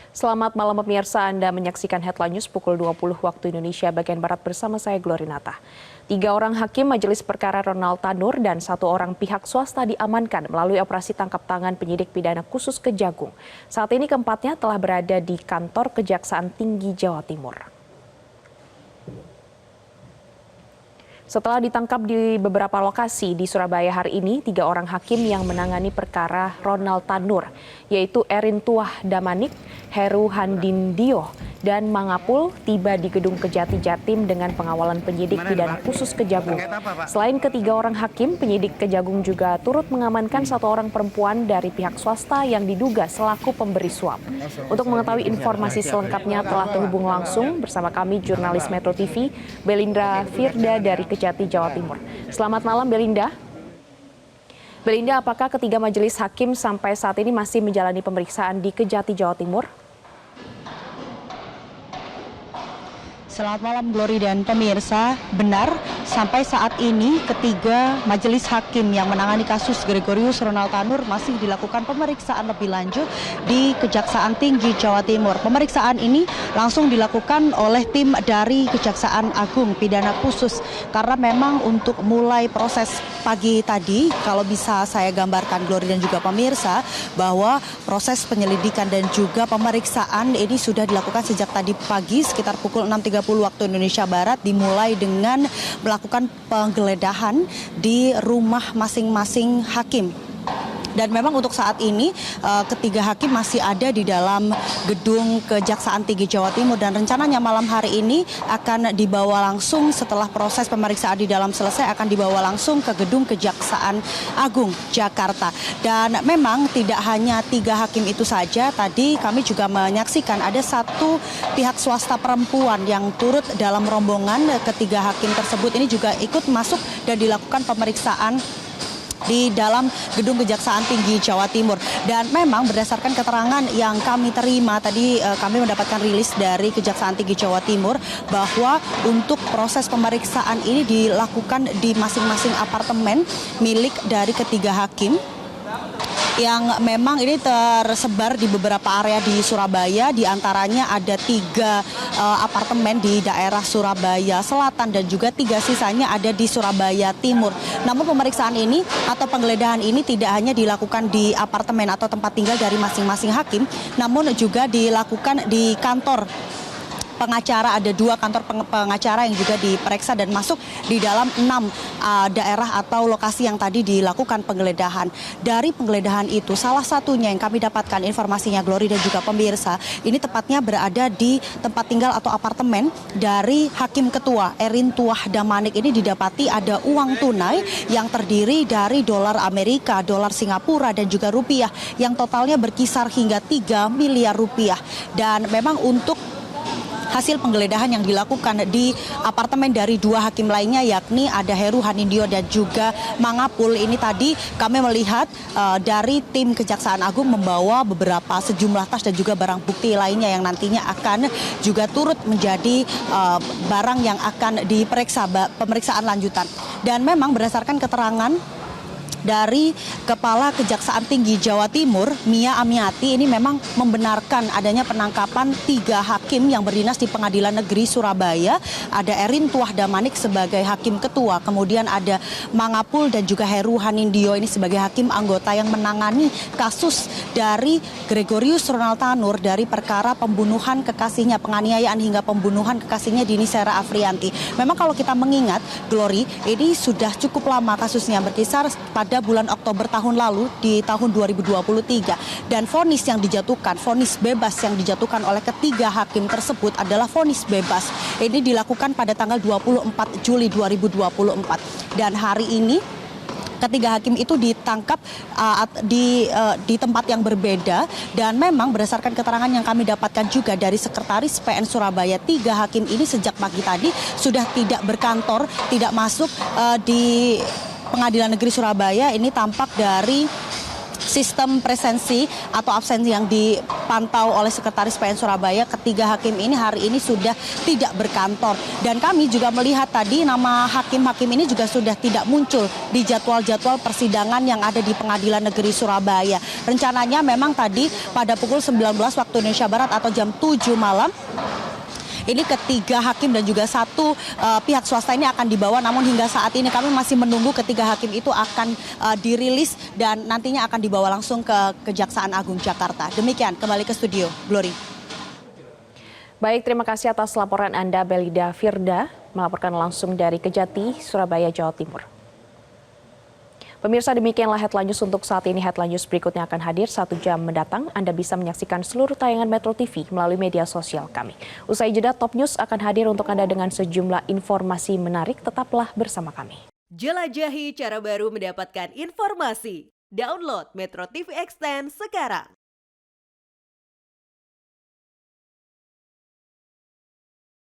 Selamat malam pemirsa, Anda menyaksikan Headline News pukul 20 waktu Indonesia bagian Barat bersama saya Glorinata. 3 orang hakim Majelis Perkara Ronald Tanur dan 1 orang pihak swasta diamankan melalui operasi tangkap tangan penyidik pidana khusus Kejagung. Saat ini keempatnya telah berada di kantor Kejaksaan Tinggi Jawa Timur. Setelah ditangkap di beberapa lokasi di Surabaya hari ini, 3 orang hakim yang menangani perkara Ronald Tanur, yaitu Erin Tuah Damanik, Heru Handindio, dan Mangapul tiba di Gedung Kejati Jatim dengan pengawalan penyidik pidana khusus Kejagung. Selain ketiga orang hakim, penyidik Kejagung juga turut mengamankan 1 orang perempuan dari pihak swasta yang diduga selaku pemberi suap. Untuk mengetahui informasi selengkapnya telah terhubung langsung bersama kami jurnalis Metro TV, Belindra Firda dari Kejati, Jawa Timur. Selamat malam, Belinda. Belinda, apakah ketiga majelis hakim sampai saat ini masih menjalani pemeriksaan di Kejati, Jawa Timur? Selamat malam Glory dan pemirsa, benar sampai saat ini ketiga majelis hakim yang menangani kasus Gregorius Ronald Tanur masih dilakukan pemeriksaan lebih lanjut di Kejaksaan Tinggi Jawa Timur. Pemeriksaan ini langsung dilakukan oleh tim dari Kejaksaan Agung Pidana Khusus karena memang untuk mulai proses pagi tadi, kalau bisa saya gambarkan Glory dan juga pemirsa, bahwa proses penyelidikan dan juga pemeriksaan ini sudah dilakukan sejak tadi pagi sekitar pukul 6.30 waktu Indonesia Barat, dimulai dengan melakukan penggeledahan di rumah masing-masing hakim. Dan memang untuk saat ini ketiga hakim masih ada di dalam gedung Kejaksaan Tinggi Jawa Timur dan rencananya malam hari ini akan dibawa langsung setelah proses pemeriksaan di dalam selesai akan dibawa langsung ke gedung Kejaksaan Agung Jakarta. Dan memang tidak hanya 3 hakim itu saja, tadi kami juga menyaksikan ada 1 pihak swasta perempuan yang turut dalam rombongan ketiga hakim tersebut ini juga ikut masuk dan dilakukan pemeriksaan di dalam gedung Kejaksaan Tinggi Jawa Timur. Dan memang berdasarkan keterangan yang kami terima tadi, kami mendapatkan rilis dari Kejaksaan Tinggi Jawa Timur bahwa untuk proses pemeriksaan ini dilakukan di masing-masing apartemen milik dari ketiga hakim yang memang ini tersebar di beberapa area di Surabaya, diantaranya ada 3 apartemen di daerah Surabaya Selatan dan juga 3 sisanya ada di Surabaya Timur. Namun pemeriksaan ini atau penggeledahan ini tidak hanya dilakukan di apartemen atau tempat tinggal dari masing-masing hakim, namun juga dilakukan di kantor pengacara. Ada 2 kantor pengacara yang juga diperiksa dan masuk di dalam 6 daerah atau lokasi yang tadi dilakukan penggeledahan. Dari penggeledahan itu salah satunya yang kami dapatkan informasinya Glory dan juga pemirsa, ini tepatnya berada di tempat tinggal atau apartemen dari Hakim Ketua Erin Tuah Damanik. Ini didapati ada uang tunai yang terdiri dari dolar Amerika, dolar Singapura dan juga rupiah yang totalnya berkisar hingga 3 miliar rupiah. Dan memang untuk hasil penggeledahan yang dilakukan di apartemen dari 2 hakim lainnya, yakni ada Heru Handindio dan juga Mangapul. Ini tadi kami melihat dari tim Kejaksaan Agung membawa beberapa sejumlah tas dan juga barang bukti lainnya yang nantinya akan juga turut menjadi barang yang akan diperiksa pemeriksaan lanjutan. Dan memang berdasarkan keterangan dari Kepala Kejaksaan Tinggi Jawa Timur, Mia Amiati, ini memang membenarkan adanya penangkapan 3 hakim yang berdinas di Pengadilan Negeri Surabaya. Ada Erin Tuah Damanik sebagai hakim ketua, kemudian ada Mangapul dan juga Heru Handindio ini sebagai hakim anggota yang menangani kasus dari Gregorius Ronald Tanur dari perkara pembunuhan kekasihnya, penganiayaan hingga pembunuhan kekasihnya Dini Sera Afrianti. Memang kalau kita mengingat, Glory, ini sudah cukup lama kasusnya, berkisar pada bulan Oktober tahun lalu di tahun 2023, dan vonis yang dijatuhkan, vonis bebas yang dijatuhkan oleh ketiga hakim tersebut adalah vonis bebas. Ini dilakukan pada tanggal 24 Juli 2024 dan hari ini ketiga hakim itu ditangkap di tempat yang berbeda. Dan memang berdasarkan keterangan yang kami dapatkan juga dari Sekretaris PN Surabaya, 3 hakim ini sejak pagi tadi sudah tidak berkantor, tidak masuk di Pengadilan Negeri Surabaya. Ini tampak dari sistem presensi atau absensi yang dipantau oleh Sekretaris PN Surabaya, ketiga hakim ini hari ini sudah tidak berkantor. Dan kami juga melihat tadi nama hakim-hakim ini juga sudah tidak muncul di jadwal-jadwal persidangan yang ada di Pengadilan Negeri Surabaya. Rencananya memang tadi pada pukul 19 waktu Indonesia Barat atau jam 7 malam, ini ketiga hakim dan juga satu pihak swasta ini akan dibawa, namun hingga saat ini kami masih menunggu ketiga hakim itu akan dirilis dan nantinya akan dibawa langsung ke Kejaksaan Agung Jakarta. Demikian, kembali ke studio, Glory. Baik, terima kasih atas laporan Anda, Belida Firda, melaporkan langsung dari Kejati, Surabaya, Jawa Timur. Pemirsa, demikianlah Headline News untuk saat ini. Headline News berikutnya akan hadir 1 jam mendatang. Anda bisa menyaksikan seluruh tayangan Metro TV melalui media sosial kami. Usai jeda, Top News akan hadir untuk Anda dengan sejumlah informasi menarik. Tetaplah bersama kami. Jelajahi cara baru mendapatkan informasi. Download Metro TV Extend sekarang.